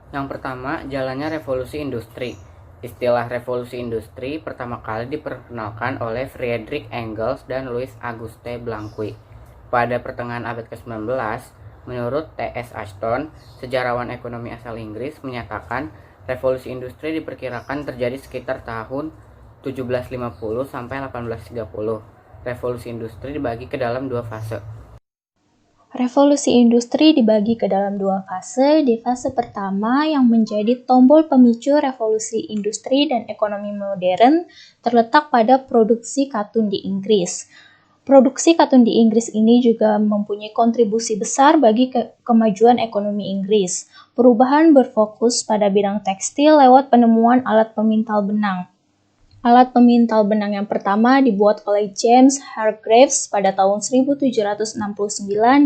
Yang pertama, jalannya revolusi industri. Istilah revolusi industri pertama kali diperkenalkan oleh Friedrich Engels dan Louis Auguste Blanqui pada pertengahan abad ke-19. Menurut T.S. Ashton, sejarawan ekonomi asal Inggris, menyatakan revolusi industri diperkirakan terjadi sekitar tahun 1750 sampai 1830. Revolusi industri dibagi ke dalam dua fase. Revolusi industri dibagi ke dalam dua fase. Di fase pertama yang menjadi tombol pemicu revolusi industri dan ekonomi modern terletak pada produksi katun di Inggris. Produksi katun di Inggris ini juga mempunyai kontribusi besar bagi kemajuan ekonomi Inggris. Perubahan berfokus pada bidang tekstil lewat penemuan alat pemintal benang. Alat pemintal benang yang pertama dibuat oleh James Hargreaves pada tahun 1769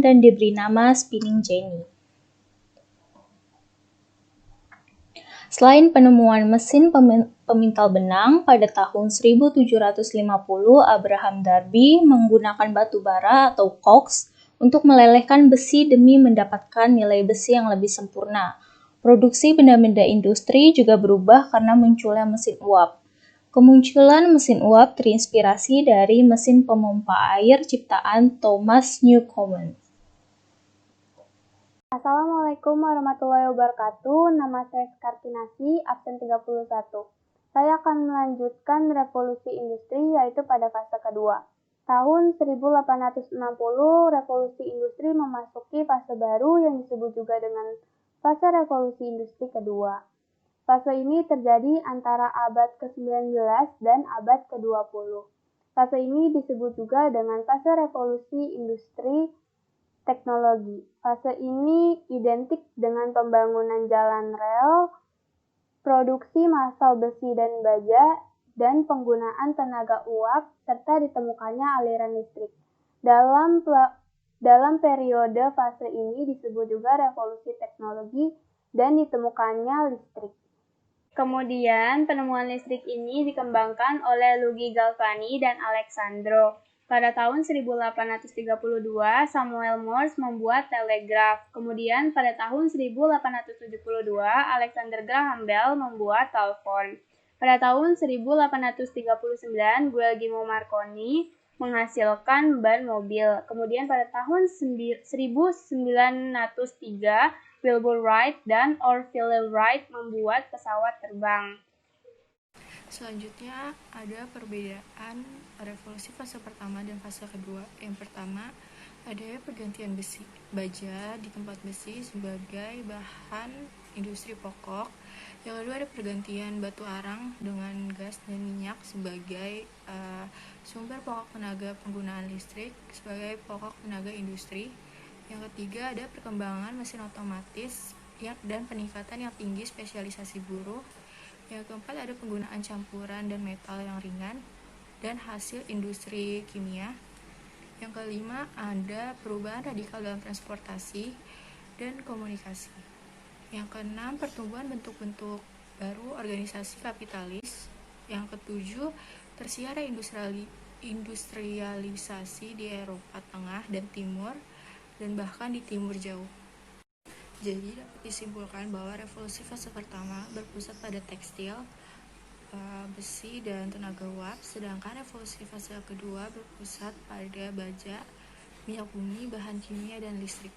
dan diberi nama spinning jenny. Selain penemuan mesin pemintal benang, pada tahun 1750 Abraham Darby menggunakan batu bara atau cogs untuk melelehkan besi demi mendapatkan nilai besi yang lebih sempurna. Produksi benda-benda industri juga berubah karena munculnya mesin uap. Kemunculan mesin uap terinspirasi dari mesin pemompa air ciptaan Thomas Newcomen. Assalamualaikum warahmatullahi wabarakatuh. Nama saya Kartinasi, absen 31. Saya akan melanjutkan revolusi industri yaitu pada fase kedua. Tahun 1860, revolusi industri memasuki fase baru yang disebut juga dengan fase revolusi industri kedua. Fase ini terjadi antara abad ke-19 dan abad ke-20. Fase ini disebut juga dengan fase revolusi industri teknologi. Fase ini identik dengan pembangunan jalan rel, produksi massal besi dan baja, dan penggunaan tenaga uap, serta ditemukannya aliran listrik. Dalam periode fase ini disebut juga revolusi teknologi dan ditemukannya listrik. Kemudian, penemuan listrik ini dikembangkan oleh Luigi Galvani dan Alessandro. Pada tahun 1832, Samuel Morse membuat telegraf. Kemudian pada tahun 1872, Alexander Graham Bell membuat telepon. Pada tahun 1839, Guglielmo Marconi menghasilkan ban mobil. Kemudian pada tahun 1903, Wilbur Wright dan Orville Wright membuat pesawat terbang. Selanjutnya ada perbedaan revolusi fase pertama dan fase kedua. Yang pertama, ada pergantian besi baja di tempat besi sebagai bahan industri pokok. Yang kedua ada pergantian batu arang dengan gas dan minyak sebagai sumber pokok tenaga penggunaan listrik sebagai pokok tenaga industri. Yang ketiga ada perkembangan mesin otomatis dan peningkatan yang tinggi spesialisasi buruh. Yang keempat ada penggunaan campuran dan metal yang ringan dan hasil industri kimia. Yang kelima ada perubahan radikal dalam transportasi dan komunikasi. Yang keenam pertumbuhan bentuk-bentuk baru organisasi kapitalis. Yang ketujuh tersiarnya industrialisasi di Eropa Tengah dan Timur dan bahkan di Timur Jauh. Jadi dapat disimpulkan bahwa revolusi fase pertama berpusat pada tekstil, besi, dan tenaga uap, sedangkan revolusi fase kedua berpusat pada baja, minyak bumi, bahan kimia, dan listrik.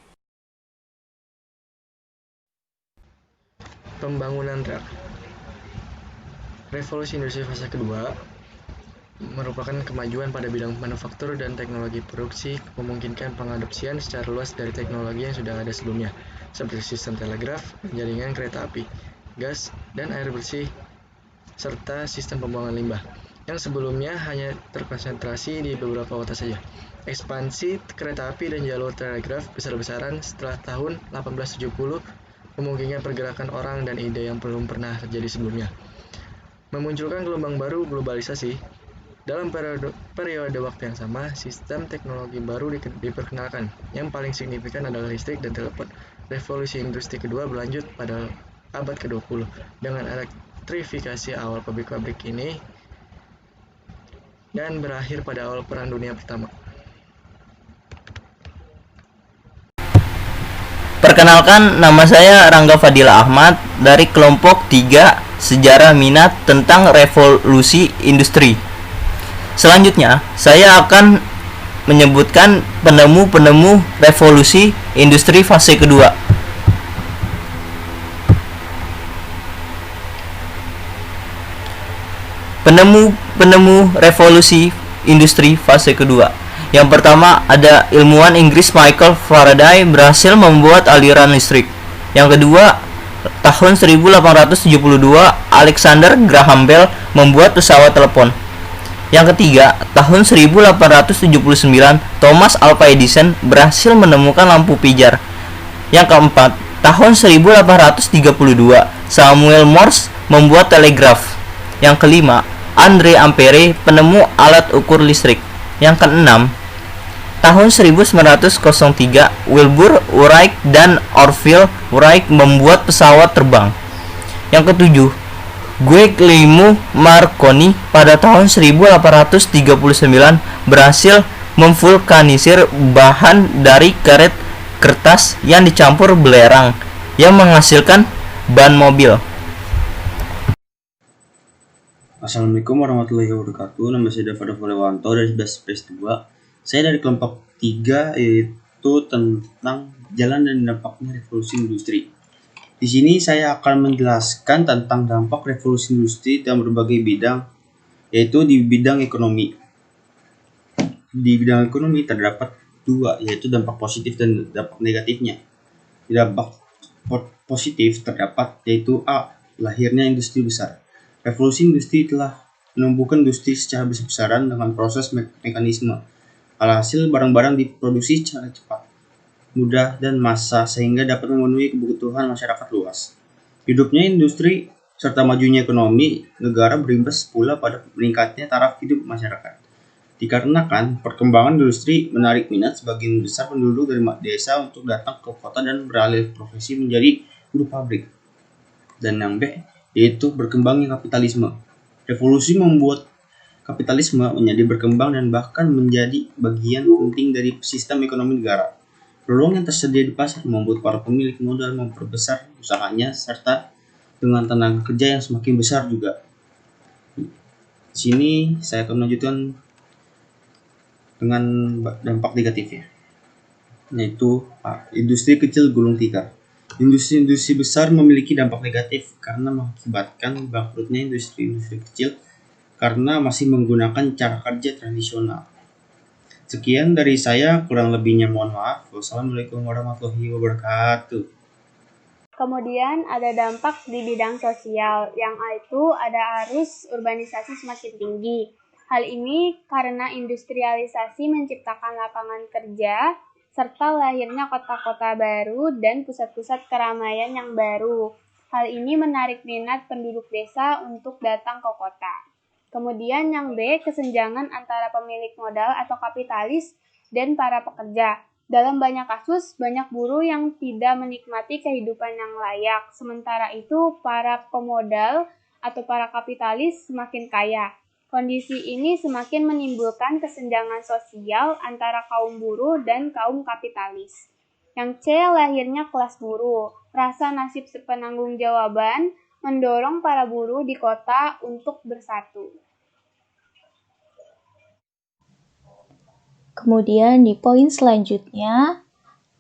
Pembangunan rel. Revolusi industri fase kedua merupakan kemajuan pada bidang manufaktur dan teknologi produksi, memungkinkan pengadopsian secara luas dari teknologi yang sudah ada sebelumnya, seperti sistem telegraf, jaringan kereta api, gas, dan air bersih, serta sistem pembuangan limbah, yang sebelumnya hanya terkonsentrasi di beberapa kota saja. Ekspansi kereta api dan jalur telegraf besar-besaran setelah tahun 1870 memungkinkan pergerakan orang dan ide yang belum pernah terjadi sebelumnya. Memunculkan gelombang baru globalisasi. Dalam periode waktu yang sama, sistem teknologi baru diperkenalkan. Yang paling signifikan adalah listrik dan telepon. Revolusi industri kedua berlanjut pada abad ke-20 dengan elektrifikasi awal pabrik-pabrik ini dan berakhir pada awal Perang Dunia Pertama. Perkenalkan, nama saya Rangga Fadila Ahmad dari kelompok 3 Sejarah Minat tentang Revolusi Industri. Selanjutnya, saya akan menyebutkan penemu-penemu revolusi industri fase kedua. Penemu-penemu revolusi industri fase kedua. Yang pertama ada ilmuwan Inggris Michael Faraday berhasil membuat aliran listrik. Yang kedua, tahun 1872 Alexander Graham Bell membuat pesawat telepon. Yang ketiga, tahun 1879 Thomas Alva Edison berhasil menemukan lampu pijar. Yang keempat, tahun 1832 Samuel Morse membuat telegraf. Yang kelima, Andre Ampere penemu alat ukur listrik. Yang keenam, tahun 1903 Wilbur Wright dan Orville Wright membuat pesawat terbang. Yang ketujuh, Guglielmo Marconi pada tahun 1839 berhasil memvulkanisir bahan dari karet kertas yang dicampur belerang yang menghasilkan ban mobil. Assalamualaikum warahmatullahi wabarakatuh. Nama saya Dava Lewanto dari 11 PS 2. Saya dari kelompok 3, yaitu tentang jalan dan dampaknya revolusi industri. Di sini saya akan menjelaskan tentang dampak revolusi industri dalam berbagai bidang, yaitu di bidang ekonomi. Di bidang ekonomi terdapat dua, yaitu dampak positif dan dampak negatifnya. Di dampak positif terdapat yaitu A. Lahirnya industri besar. Revolusi industri telah menumbuhkan industri secara besar-besaran dengan proses mekanisme. Alhasil barang-barang diproduksi secara cepat, mudah, dan massal sehingga dapat memenuhi kebutuhan masyarakat luas. Hidupnya industri serta majunya ekonomi negara berimbas pula pada meningkatnya taraf hidup masyarakat. Dikarenakan perkembangan industri menarik minat sebagian besar penduduk dari desa untuk datang ke kota dan beralih profesi menjadi buruh pabrik. Dan yang B, yaitu berkembangnya kapitalisme. Revolusi membuat kapitalisme menjadi berkembang dan bahkan menjadi bagian penting dari sistem ekonomi negara. Peluang yang tersedia di pasar membuat para pemilik modal memperbesar usahanya serta dengan tenaga kerja yang semakin besar juga. Di sini saya akan melanjutkan dengan dampak negatifnya, yaitu industri kecil gulung tikar. Industri-industri besar memiliki dampak negatif karena mengakibatkan bangkrutnya industri-industri kecil karena masih menggunakan cara kerja tradisional. Sekian dari saya, kurang lebihnya mohon maaf. Wassalamualaikum warahmatullahi wabarakatuh. Kemudian ada dampak di bidang sosial, yang itu ada arus urbanisasi semakin tinggi. Hal ini karena industrialisasi menciptakan lapangan kerja, serta lahirnya kota-kota baru dan pusat-pusat keramaian yang baru. Hal ini menarik minat penduduk desa untuk datang ke kota. Kemudian yang B, kesenjangan antara pemilik modal atau kapitalis dan para pekerja. Dalam banyak kasus, banyak buruh yang tidak menikmati kehidupan yang layak. Sementara itu, para pemodal atau para kapitalis semakin kaya. Kondisi ini semakin menimbulkan kesenjangan sosial antara kaum buruh dan kaum kapitalis. Yang C, lahirnya kelas buruh. Rasa nasib sepenanggung-jawaban mendorong para buruh di kota untuk bersatu. Kemudian di poin selanjutnya,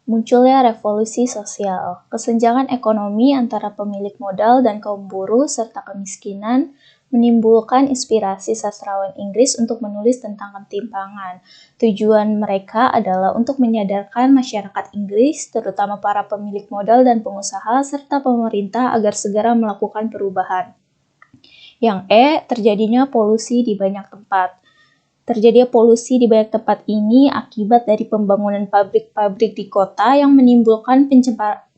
munculnya revolusi sosial. Kesenjangan ekonomi antara pemilik modal dan kaum buruh serta kemiskinan menimbulkan inspirasi sastrawan Inggris untuk menulis tentang ketimpangan. Tujuan mereka adalah untuk menyadarkan masyarakat Inggris, terutama para pemilik modal dan pengusaha, serta pemerintah agar segera melakukan perubahan. Yang E, terjadinya polusi di banyak tempat. Terjadinya polusi di banyak tempat ini akibat dari pembangunan pabrik-pabrik di kota yang menimbulkan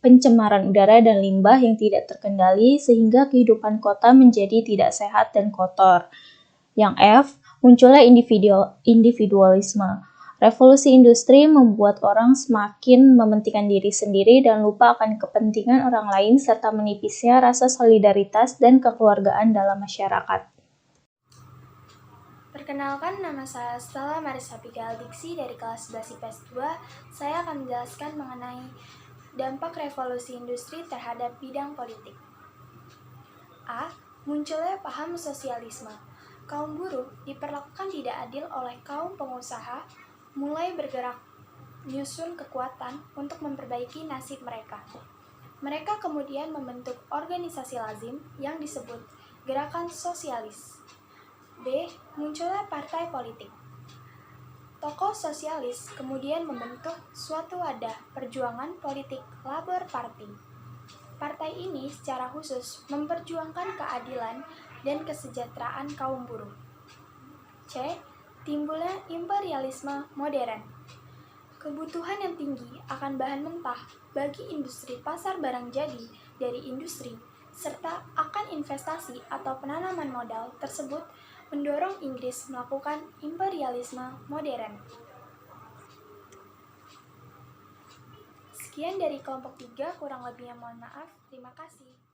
pencemaran udara dan limbah yang tidak terkendali sehingga kehidupan kota menjadi tidak sehat dan kotor. Yang F, munculnya individualisme. Revolusi industri membuat orang semakin mementingkan diri sendiri dan lupa akan kepentingan orang lain serta menipisnya rasa solidaritas dan kekeluargaan dalam masyarakat. Perkenalkan, nama saya Stella Marisa Abigail Diksi dari kelas 11 IPS 2. Saya akan menjelaskan mengenai Dampak revolusi industri terhadap bidang politik. A. Munculnya paham sosialisme. Kaum buruh diperlakukan tidak adil oleh kaum pengusaha, mulai bergerak menyusun kekuatan untuk memperbaiki nasib mereka. Mereka kemudian membentuk organisasi lazim yang disebut Gerakan Sosialis. B. Munculnya partai politik. Tokoh sosialis kemudian membentuk suatu wadah perjuangan politik Labour Party. Partai ini secara khusus memperjuangkan keadilan dan kesejahteraan kaum buruh. C. Timbulnya imperialisme modern. Kebutuhan yang tinggi akan bahan mentah bagi industri pasar barang jadi dari industri, serta akan investasi atau penanaman modal tersebut mendorong Inggris melakukan imperialisme modern. Sekian dari kelompok 3, kurang lebihnya mohon maaf. Terima kasih.